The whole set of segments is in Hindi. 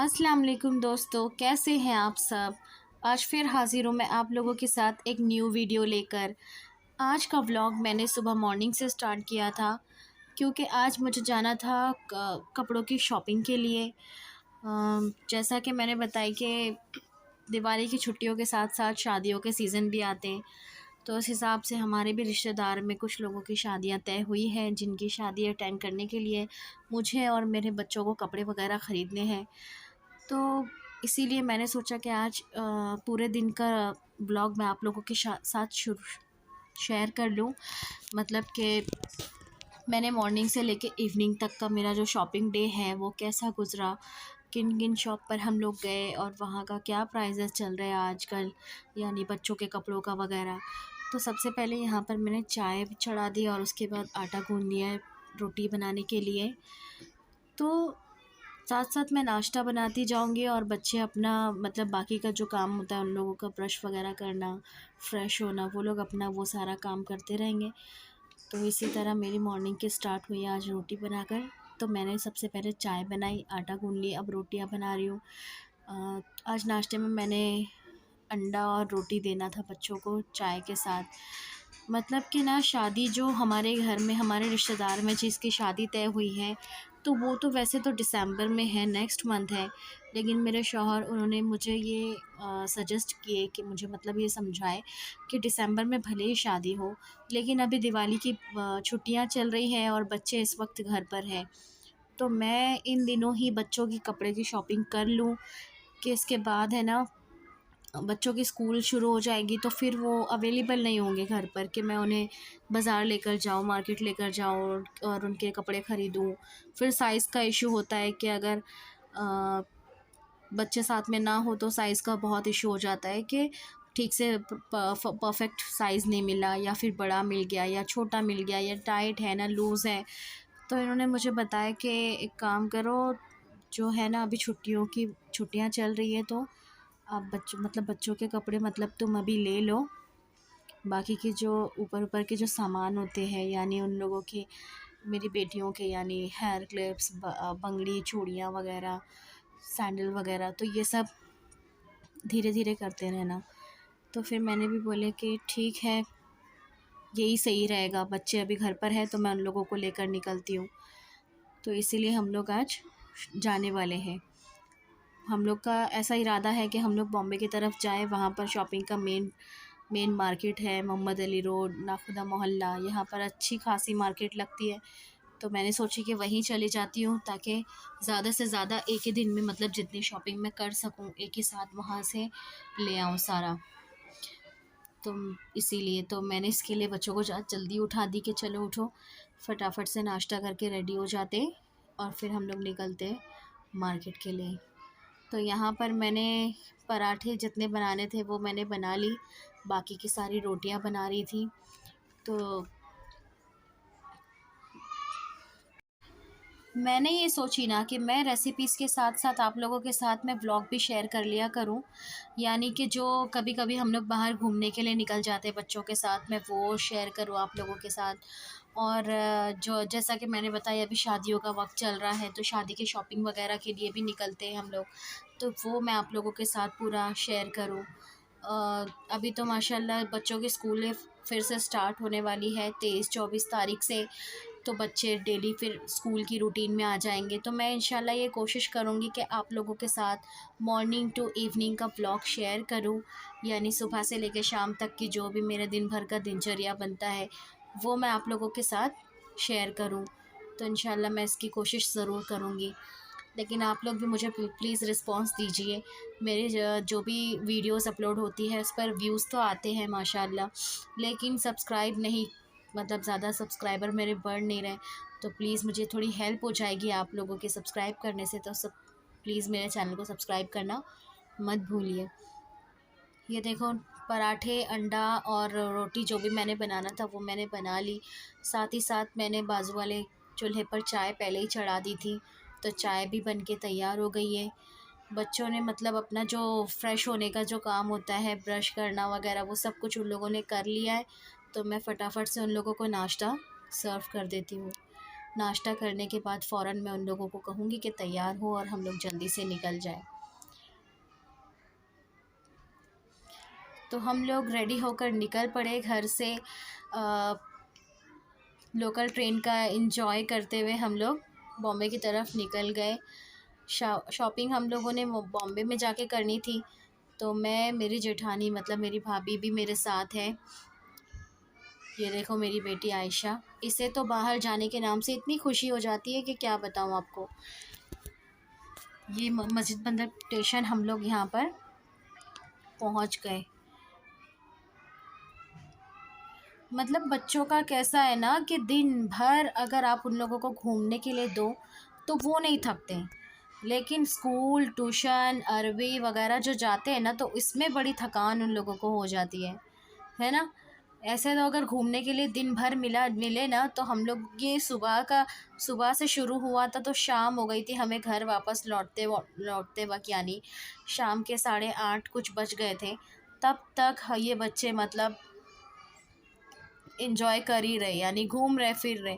अस्सलाम वालेकुम दोस्तों, कैसे हैं आप सब। आज फिर हाज़िर हूँ मैं आप लोगों के साथ एक न्यू वीडियो लेकर। आज का व्लॉग मैंने सुबह मॉर्निंग से स्टार्ट किया था क्योंकि आज मुझे जाना था कपड़ों की शॉपिंग के लिए। जैसा कि मैंने बताया कि दिवाली की छुट्टियों के साथ साथ शादियों के सीज़न भी आते हैं, तो उस हिसाब से हमारे भी रिश्तेदार में कुछ लोगों की शादियां तय हुई हैं जिनकी शादी अटेंड करने के लिए मुझे और मेरे बच्चों को कपड़े वगैरह ख़रीदने हैं। तो इसीलिए मैंने सोचा कि आज पूरे दिन का ब्लॉग मैं आप लोगों के साथ शेयर कर लूँ। मतलब कि मैंने मॉर्निंग से लेके इवनिंग तक का मेरा जो शॉपिंग डे है वो कैसा गुज़रा, किन किन शॉप पर हम लोग गए और वहाँ का क्या प्राइजेस चल रहे हैं आजकल, यानी बच्चों के कपड़ों का वगैरह। तो सबसे पहले यहाँ पर मैंने चाय चढ़ा दी और उसके बाद आटा गूँध लिया है रोटी बनाने के लिए। तो साथ साथ मैं नाश्ता बनाती जाऊंगी और बच्चे अपना मतलब बाकी का जो काम होता है उन लोगों का ब्रश वगैरह करना, फ़्रेश होना, वो लोग अपना वो सारा काम करते रहेंगे। तो इसी तरह मेरी मॉर्निंग की स्टार्ट हुई आज रोटी बनाकर। तो मैंने सबसे पहले चाय बनाई, आटा गूँध लिया, अब रोटियां बना रही हूँ। आज नाश्ते में मैंने अंडा और रोटी देना था बच्चों को चाय के साथ। मतलब कि ना, शादी जो हमारे घर में हमारे रिश्तेदार में जिसकी शादी तय हुई है, तो वो तो वैसे तो दिसंबर में है, नेक्स्ट मंथ है। लेकिन मेरे शौहर उन्होंने मुझे ये सजेस्ट किए कि मुझे मतलब ये समझाए कि दिसंबर में भले ही शादी हो, लेकिन अभी दिवाली की छुट्टियां चल रही हैं और बच्चे इस वक्त घर पर हैं। तो मैं इन दिनों ही बच्चों की कपड़े की शॉपिंग कर लूँ कि इसके बाद है ना, बच्चों की स्कूल शुरू हो जाएगी तो फिर वो अवेलेबल नहीं होंगे घर पर कि मैं उन्हें बाज़ार लेकर जाऊँ, मार्केट लेकर जाऊँ और उनके कपड़े ख़रीदूँ। फिर साइज़ का इशू होता है कि अगर बच्चे साथ में ना हो तो साइज़ का बहुत इशू हो जाता है कि ठीक से परफेक्ट साइज़ नहीं मिला, या फिर बड़ा मिल गया या छोटा मिल गया, या टाइट है ना लूज़ है। तो इन्होंने मुझे बताया कि एक काम करो, जो है ना, अभी छुट्टियाँ चल रही है तो आप बच्चों के कपड़े मतलब तुम अभी ले लो। बाकी के जो ऊपर ऊपर के जो सामान होते हैं, यानी उन लोगों के, मेरी बेटियों के, यानी हेयर क्लिप्स, बंगड़ी, चूड़ियाँ वगैरह, सैंडल वगैरह, तो ये सब धीरे धीरे करते रहना। तो फिर मैंने भी बोले कि ठीक है, यही सही रहेगा, बच्चे अभी घर पर है तो मैं उन लोगों को लेकर निकलती हूँ। तो इसीलिए हम लोग आज जाने वाले हैं। हम लोग का ऐसा इरादा है कि हम लोग बॉम्बे की तरफ जाएं। वहाँ पर शॉपिंग का मेन मार्केट है, मोहम्मद अली रोड, नाखुदा मोहल्ला, यहाँ पर अच्छी खासी मार्केट लगती है। तो मैंने सोची कि वहीं चली जाती हूँ ताकि ज़्यादा से ज़्यादा एक ही दिन में मतलब जितनी शॉपिंग मैं कर सकूँ एक ही साथ वहाँ से ले आऊँ सारा। तो इसीलिए तो मैंने इसके लिए बच्चों को जल्दी उठा दी कि चलो उठो, फटाफट से नाश्ता करके रेडी हो जाते और फिर हम लोग निकलते मार्केट के लिए। तो यहाँ पर मैंने पराठे जितने बनाने थे वो मैंने बना ली, बाकी की सारी रोटियां बना रही थी। तो मैंने ये सोची ना कि मैं रेसिपीज़ के साथ साथ आप लोगों के साथ मैं व्लॉग भी शेयर कर लिया करूं। यानी कि जो कभी कभी हम लोग बाहर घूमने के लिए निकल जाते हैं बच्चों के साथ, मैं वो शेयर करूं आप लोगों के साथ। और जो जैसा कि मैंने बताया, अभी शादियों का वक्त चल रहा है तो शादी की शॉपिंग वगैरह के लिए भी निकलते हैं हम लोग, तो वो मैं आप लोगों के साथ पूरा शेयर करूं। अभी तो माशाल्लाह बच्चों की स्कूलें फिर से स्टार्ट होने वाली है 23-24 तारीख से। तो बच्चे डेली फिर स्कूल की रूटीन में आ जाएंगे। तो मैं इंशाल्लाह ये कोशिश करूँगी कि आप लोगों के साथ मॉर्निंग टू इवनिंग का व्लॉग शेयर करूँ, यानी सुबह से लेकर शाम तक की जो भी मेरे दिन भर का दिनचर्या बनता है वो मैं आप लोगों के साथ शेयर करूँ। तो इंशाल्लाह मैं इसकी कोशिश ज़रूर करूँगी। लेकिन आप लोग भी मुझे प्लीज़ रिस्पॉन्स दीजिए। मेरे जो भी वीडियोस अपलोड होती है उस पर व्यूज़ तो आते हैं माशाल्लाह, लेकिन सब्सक्राइब नहीं, मतलब ज़्यादा सब्सक्राइबर मेरे बढ़ नहीं रहे। तो प्लीज़ मुझे थोड़ी हेल्प हो जाएगी आप लोगों के सब्सक्राइब करने से। तो सब प्लीज़ मेरे चैनल को सब्सक्राइब करना मत भूलिए। ये देखो, पराठे, अंडा और रोटी जो भी मैंने बनाना था वो मैंने बना ली। साथ ही साथ मैंने बाजू वाले चूल्हे पर चाय पहले ही चढ़ा दी थी, तो चाय भी बन के तैयार हो गई है। बच्चों ने मतलब अपना जो फ्रेश होने का जो काम होता है, ब्रश करना वगैरह, वो सब कुछ उन लोगों ने कर लिया है। तो मैं फटाफट से उन लोगों को नाश्ता सर्व कर देती हूँ। नाश्ता करने के बाद फ़ौरन मैं उन लोगों को कहूँगी कि तैयार हो और हम लोग जल्दी से निकल जाएं। तो हम लोग रेडी होकर निकल पड़े घर से। लोकल ट्रेन का एंजॉय करते हुए हम लोग बॉम्बे की तरफ निकल गए। शॉपिंग हम लोगों ने बॉम्बे में जाके करनी थी, तो मैं, मेरी जेठानी मतलब मेरी भाभी भी मेरे साथ है। ये देखो मेरी बेटी आयशा, इसे तो बाहर जाने के नाम से इतनी खुशी हो जाती है कि क्या बताऊँ आपको। ये मस्जिद बंदर स्टेशन हम लोग यहाँ पर पहुँच गए। मतलब बच्चों का कैसा है ना कि दिन भर अगर आप उन लोगों को घूमने के लिए दो तो वो नहीं थकते हैं, लेकिन स्कूल ट्यूशन अरबी वगैरह जो जाते हैं ना तो इसमें बड़ी थकान उन लोगों को हो जाती है ना। ऐसे तो अगर घूमने के लिए दिन भर मिले ना तो हम लोग ये सुबह से शुरू हुआ था तो शाम हो गई थी हमें घर वापस लौटते वक्त, यानी शाम के 8:30 कुछ बज गए थे। तब तक ये बच्चे मतलब इंजॉय कर ही रहे, यानी घूम रहे फिर रहे।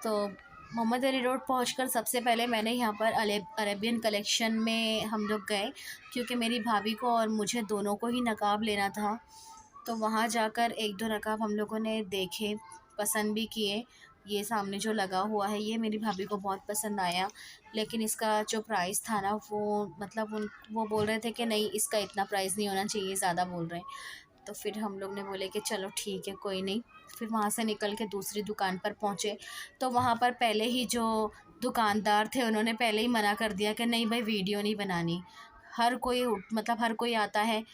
तो मोहम्मद अली रोड पहुंचकर सबसे पहले मैंने यहाँ पर अरेबियन कलेक्शन में हम लोग गए, क्योंकि मेरी भाभी को और मुझे दोनों को ही नकाब लेना था। तो वहाँ जाकर एक दो नकाब हम लोगों ने देखे, पसंद भी किए। ये सामने जो लगा हुआ है ये मेरी भाभी को बहुत पसंद आया, लेकिन इसका जो प्राइस था ना वो मतलब वो बोल रहे थे कि नहीं, इसका इतना प्राइस नहीं होना चाहिए, ज़्यादा बोल रहे हैं। तो फिर हम लोग ने बोले कि चलो ठीक है कोई नहीं। फिर वहाँ से निकल के दूसरी दुकान पर पहुँचे, तो वहाँ पर पहले ही जो दुकानदार थे उन्होंने पहले ही मना कर दिया कि नहीं भाई वीडियो नहीं बनानी। हर कोई आता है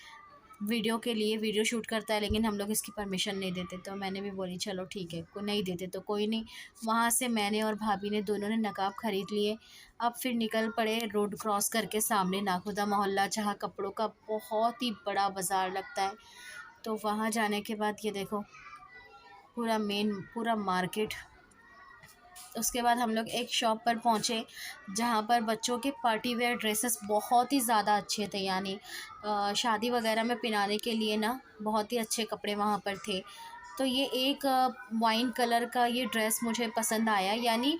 वीडियो के लिए, वीडियो शूट करता है, लेकिन हम लोग इसकी परमिशन नहीं देते। तो मैंने भी बोली चलो ठीक है, को नहीं देते तो कोई नहीं। वहाँ से मैंने और भाभी ने दोनों ने नकाब ख़रीद लिए। अब फिर निकल पड़े रोड क्रॉस करके सामने नाखुदा मोहल्ला, जहाँ कपड़ों का बहुत ही बड़ा बाज़ार लगता है। तो वहाँ जाने के बाद ये देखो पूरा मार्केट। उसके बाद हम लोग एक शॉप पर पहुँचे जहाँ पर बच्चों के पार्टी वेयर ड्रेसेस बहुत ही ज़्यादा अच्छे थे, यानी शादी वगैरह में पहनाने के लिए ना बहुत ही अच्छे कपड़े वहाँ पर थे। तो ये एक वाइन कलर का ये ड्रेस मुझे पसंद आया, यानी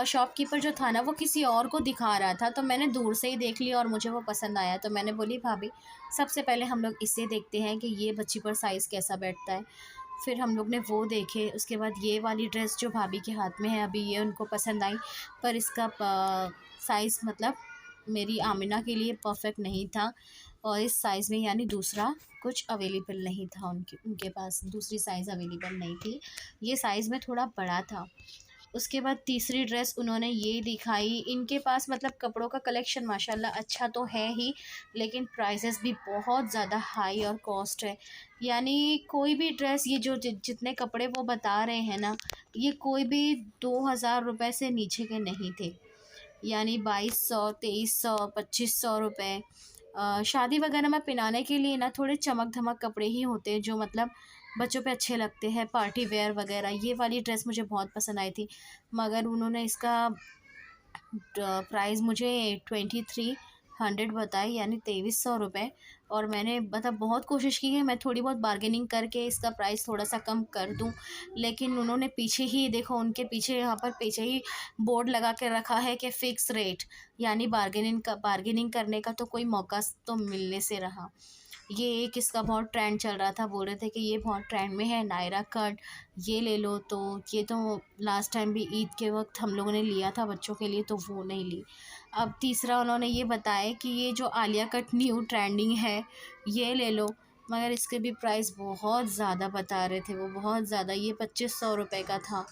शॉपकीपर जो था ना वो किसी और को दिखा रहा था, तो मैंने दूर से ही देख लिया और मुझे वो पसंद आया। तो मैंने बोली भाभी सबसे पहले हम लोग इसे देखते हैं कि ये बच्ची पर साइज़ कैसा बैठता है। फिर हम लोग ने वो देखे। उसके बाद ये वाली ड्रेस जो भाभी के हाथ में है अभी ये उनको पसंद आई, पर इसका साइज़ मतलब मेरी आमिना के लिए परफेक्ट नहीं था, और इस साइज़ में यानी दूसरा कुछ अवेलेबल नहीं था, उनके पास दूसरी साइज़ अवेलेबल नहीं थी, ये साइज़ में थोड़ा बड़ा था। उसके बाद तीसरी ड्रेस उन्होंने ये दिखाई। इनके पास मतलब कपड़ों का कलेक्शन माशाल्लाह अच्छा तो है ही, लेकिन प्राइसेस भी बहुत ज़्यादा हाई और कॉस्ट है। यानी कोई भी ड्रेस, ये जो जितने कपड़े वो बता रहे हैं ना, ये कोई भी 2000 रुपये से नीचे के नहीं थे, यानी 2200, 2300, 2500 रुपये। शादी वगैरह में पहनाने के लिए ना थोड़े चमक धमक कपड़े ही होते हैं जो मतलब बच्चों पे अच्छे लगते हैं, पार्टी वेयर वगैरह। ये वाली ड्रेस मुझे बहुत पसंद आई थी, मगर उन्होंने इसका प्राइस मुझे 2300 बताई, यानी 2300 रुपये। और मैंने मतलब बहुत कोशिश की है मैं थोड़ी बहुत बार्गेनिंग करके इसका प्राइस थोड़ा सा कम कर दूं, लेकिन उन्होंने पीछे ही देखो, उनके पीछे यहाँ पर पीछे ही बोर्ड लगा के रखा है कि फ़िक्स रेट, यानी बार्गेनिंग करने का तो कोई मौका तो मिलने से रहा। ये एक इसका बहुत ट्रेंड चल रहा था, बोल रहे थे कि ये बहुत ट्रेंड में है नायरा कट, ये ले लो। तो ये तो लास्ट टाइम भी ईद के वक्त हम लोगों ने लिया था बच्चों के लिए, तो वो नहीं ली। अब तीसरा उन्होंने ये बताया कि ये जो आलिया कट न्यू ट्रेंडिंग है ये ले लो, मगर इसके भी प्राइस बहुत ज़्यादा बता रहे थे वो, बहुत ज़्यादा। ये 2500 रुपये का था।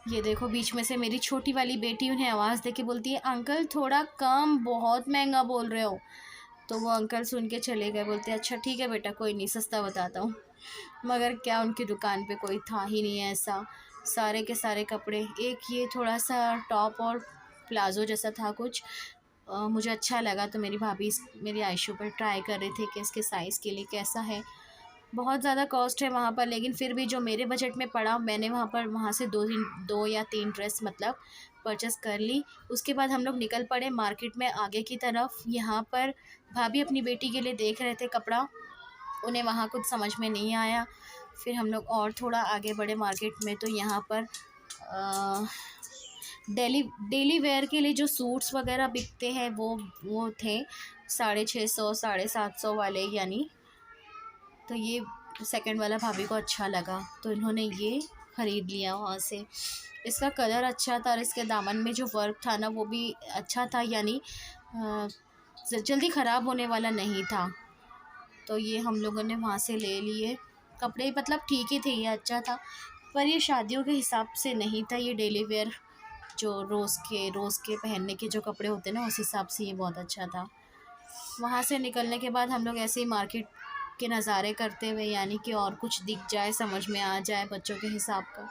ये देखो बीच में से मेरी छोटी वाली बेटी उन्हें आवाज़ दे के बोलती है अंकल थोड़ा कम, बहुत महंगा बोल रहे हो। तो वो अंकल सुन के चले गए, बोलते अच्छा ठीक है बेटा कोई नहीं, सस्ता बताता हूँ। मगर क्या उनकी दुकान पे कोई था ही नहीं ऐसा, सारे के सारे कपड़े। एक ये थोड़ा सा टॉप और प्लाज़ो जैसा था कुछ, मुझे अच्छा लगा, तो मेरी भाभी मेरी आयशू पर ट्राई कर रही थी कि इसके साइज़ के लिए कैसा है। बहुत ज़्यादा कॉस्ट है वहाँ पर, लेकिन फिर भी जो मेरे बजट में पड़ा मैंने वहाँ से दो या तीन ड्रेस मतलब परचेस कर ली। उसके बाद हम लोग निकल पड़े मार्केट में आगे की तरफ। यहाँ पर भाभी अपनी बेटी के लिए देख रहे थे कपड़ा, उन्हें वहाँ कुछ समझ में नहीं आया। फिर हम लोग और थोड़ा आगे बढ़े मार्केट में, तो यहाँ पर डेली डेली वेयर के लिए जो सूट्स वगैरह बिकते हैं वो थे 650 750 वाले यानी। तो ये सेकंड वाला भाभी को अच्छा लगा तो इन्होंने ये ख़रीद लिया वहाँ से। इसका कलर अच्छा था और इसके दामन में जो वर्क था ना वो भी अच्छा था, यानी जल्दी ख़राब होने वाला नहीं था। तो ये हम लोगों ने वहाँ से ले लिए कपड़े, मतलब ठीक ही थे, ये अच्छा था, पर ये शादियों के हिसाब से नहीं था। ये डेली वेयर जो रोज़ के पहनने के जो कपड़े होते हैं ना, उस हिसाब से ये बहुत अच्छा था। वहाँ से निकलने के बाद हम लोग ऐसे ही मार्केट के नज़ारे करते हुए, यानी कि और कुछ दिख जाए, समझ में आ जाए बच्चों के हिसाब का,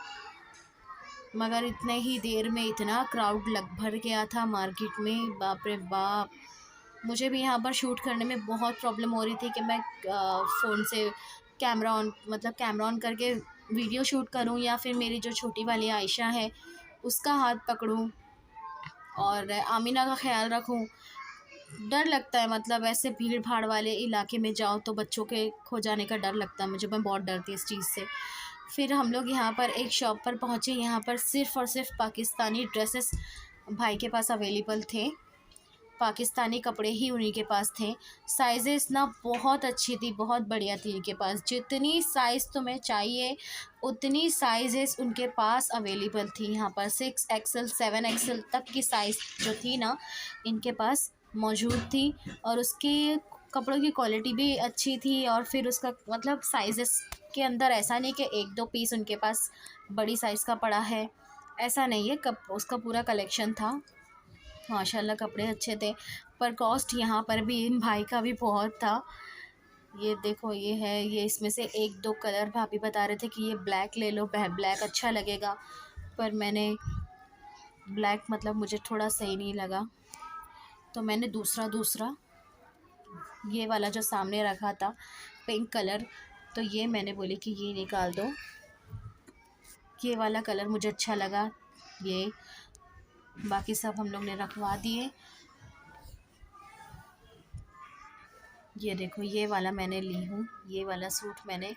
मगर इतने ही देर में इतना क्राउड लग भर गया था मार्केट में, बाप रे बाप। मुझे भी यहाँ पर शूट करने में बहुत प्रॉब्लम हो रही थी कि मैं फ़ोन से कैमरा ऑन करके वीडियो शूट करूँ या फिर मेरी जो छोटी वाली आयशा है उसका हाथ पकड़ूँ और आमीना का ख्याल रखूँ। डर लगता है, मतलब ऐसे भीड़ भाड़ वाले इलाके में जाओ तो बच्चों के खो जाने का डर लगता है मुझे, मैं बहुत डरती हूँ इस चीज़ से। फिर हम लोग यहाँ पर एक शॉप पर पहुँचे, यहाँ पर सिर्फ़ और सिर्फ पाकिस्तानी ड्रेसेस भाई के पास अवेलेबल थे, पाकिस्तानी कपड़े ही उन्हीं के पास थे। साइज़ेस ना बहुत अच्छी थी, बहुत बढ़िया थी इनके पास, जितनी साइज़ तुम्हें चाहिए उतनी साइज़ेस उनके पास अवेलेबल थी। यहाँ पर 6XL 7XL तक की साइज़ जो थी ना इनके पास मौजूद थी, और उसके कपड़ों की क्वालिटी भी अच्छी थी। और फिर उसका मतलब साइज़ेस के अंदर ऐसा नहीं कि एक दो पीस उनके पास बड़ी साइज़ का पड़ा है, ऐसा नहीं है, उसका पूरा कलेक्शन था। माशाल्लाह कपड़े अच्छे थे, पर कॉस्ट यहाँ पर भी इन भाई का भी बहुत था। ये देखो, ये है, ये इसमें से एक दो कलर भाभी बता रहे थे कि ये ब्लैक ले लो, ब्लैक अच्छा लगेगा, पर मैंने ब्लैक मतलब मुझे थोड़ा सही नहीं लगा, तो मैंने दूसरा ये वाला जो सामने रखा था पिंक कलर, तो ये मैंने बोली कि ये निकाल दो, ये वाला कलर मुझे अच्छा लगा। ये बाकी सब हम लोग ने रखवा दिए। ये देखो, ये वाला मैंने ली हूँ, ये वाला सूट मैंने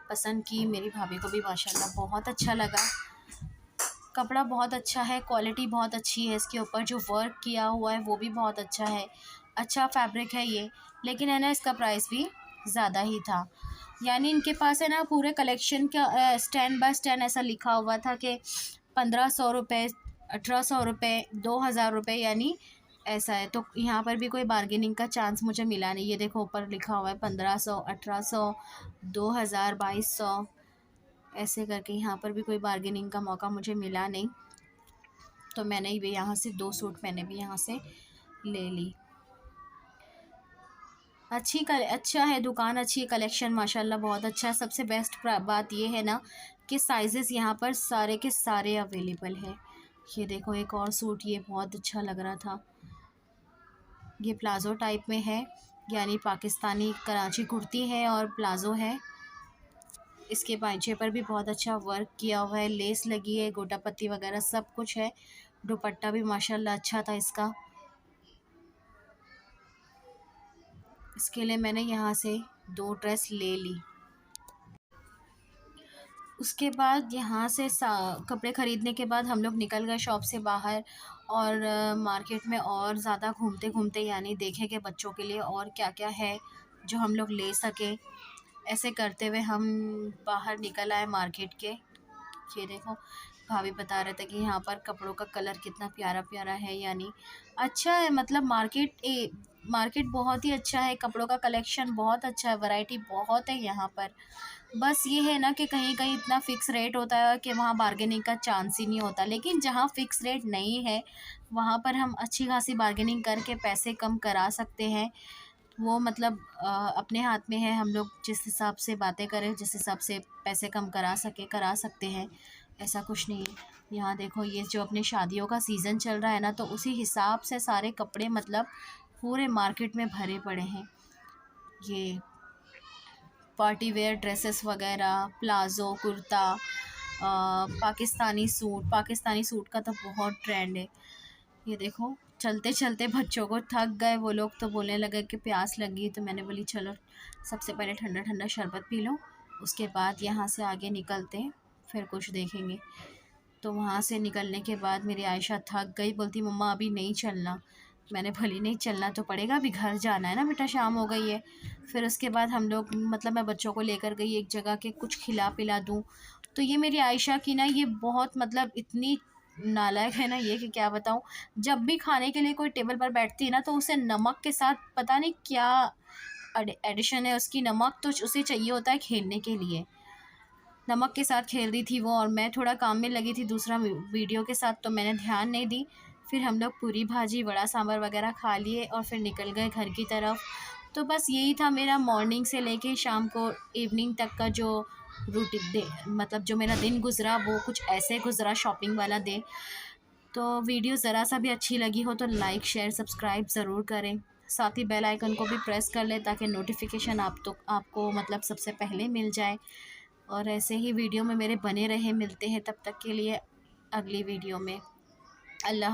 पसंद की, मेरी भाभी को भी माशाल्लाह बहुत अच्छा लगा। कपड़ा बहुत अच्छा है, क्वालिटी बहुत अच्छी है, इसके ऊपर जो वर्क किया हुआ है वो भी बहुत अच्छा है, अच्छा फैब्रिक है ये। लेकिन है ना, इसका प्राइस भी ज़्यादा ही था, यानी इनके पास है ना पूरे कलेक्शन का स्टैंड बाय स्टैंड ऐसा लिखा हुआ था कि 1500 रुपये, 1800 रुपये, 2000 रुपये, यानी ऐसा है। तो यहाँ पर भी कोई बार्गेनिंग का चांस मुझे मिला नहीं। ये देखो ऊपर लिखा हुआ है 1500, 1800, 2000, 2200, ऐसे करके यहाँ पर भी कोई बार्गेनिंग का मौका मुझे मिला नहीं। तो मैंने भी यहाँ से 2 सूट मैंने भी यहाँ से ले ली। अच्छा है दुकान, अच्छी कलेक्शन माशाल्लाह बहुत अच्छा है। सबसे बेस्ट बात ये है ना कि साइज़ेस यहाँ पर सारे के सारे अवेलेबल है। ये देखो एक और सूट, ये बहुत अच्छा लग रहा था, ये प्लाज़ो टाइप में है, यानी पाकिस्तानी कराची कुर्ती है और प्लाज़ो है। इसके पांचे पर भी बहुत अच्छा वर्क किया हुआ है, लेस लगी है, गोटा पत्ती वगैरह सब कुछ है। दुपट्टा भी माशाल्लाह अच्छा था इसका। इसके लिए मैंने यहाँ से 2 ड्रेस ले ली। उसके बाद यहाँ से कपड़े ख़रीदने के बाद हम लोग निकल गए शॉप से बाहर, और मार्केट में और ज़्यादा घूमते घूमते, यानी देखें कि बच्चों के लिए और क्या क्या है जो हम लोग ले सकें। ऐसे करते हुए हम बाहर निकल आए मार्केट के। ये देखो, भाभी बता रहे थे कि यहाँ पर कपड़ों का कलर कितना प्यारा प्यारा है, यानी अच्छा है, मतलब मार्केट बहुत ही अच्छा है, कपड़ों का कलेक्शन बहुत अच्छा है, वैरायटी बहुत है यहाँ पर। बस ये है ना कि कहीं कहीं इतना फ़िक्स रेट होता है कि वहाँ बार्गेनिंग का चांस ही नहीं होता, लेकिन जहाँ फ़िक्स रेट नहीं है वहाँ पर हम अच्छी खासी बार्गेनिंग करके पैसे कम करा सकते हैं। वो मतलब अपने हाथ में है, हम लोग जिस हिसाब से बातें करें, जिस हिसाब से पैसे कम करा सकते हैं, ऐसा कुछ नहीं है। यहाँ देखो, ये जो अपने शादियों का सीज़न चल रहा है ना, तो उसी हिसाब से सारे कपड़े मतलब पूरे मार्केट में भरे पड़े हैं। ये पार्टी वेयर ड्रेसेस वगैरह, प्लाज़ो, कुर्ता, पाकिस्तानी सूट का तो बहुत ट्रेंड है। ये देखो, चलते चलते बच्चों को थक गए वो लोग, तो बोलने लगे कि प्यास लगी, तो मैंने बोली चलो सबसे पहले ठंडा ठंडा शरबत पी लो, उसके बाद यहाँ से आगे निकलते हैं, फिर कुछ देखेंगे। तो वहाँ से निकलने के बाद मेरी आयशा थक गई, बोलती मम्मा अभी नहीं चलना। मैंने भली नहीं चलना तो पड़ेगा, अभी घर जाना है ना बेटा, शाम हो गई है। फिर उसके बाद हम लोग मतलब मैं बच्चों को लेकर गई एक जगह के कुछ खिला पिला दूँ। तो ये मेरी आयशा की ना ये बहुत मतलब इतनी नालायक है ना ये कि क्या बताऊँ। जब भी खाने के लिए कोई टेबल पर बैठती है ना तो उसे नमक के साथ पता नहीं क्या एडिशन है उसकी, नमक तो उसे चाहिए होता है खेलने के लिए। नमक के साथ खेल रही थी वो और मैं थोड़ा काम में लगी थी दूसरा वीडियो के साथ, तो मैंने ध्यान नहीं दी। फिर हम लोग पूरी भाजी वड़ा सांभर वगैरह खा लिए और फिर निकल गए घर की तरफ। तो बस यही था मेरा मॉर्निंग से लेके शाम को इवनिंग तक का जो रूटीन डे, मतलब जो मेरा दिन गुजरा वो कुछ ऐसे गुजरा, शॉपिंग वाला डे। तो वीडियो ज़रा सा भी अच्छी लगी हो तो लाइक शेयर सब्सक्राइब ज़रूर करें। साथ ही बेल आइकन को भी प्रेस कर लें ताकि नोटिफिकेशन आपको मतलब सबसे पहले मिल जाए। और ऐसे ही वीडियो में मेरे बने रहे, मिलते हैं तब तक के लिए अगली वीडियो में। अल्लाह।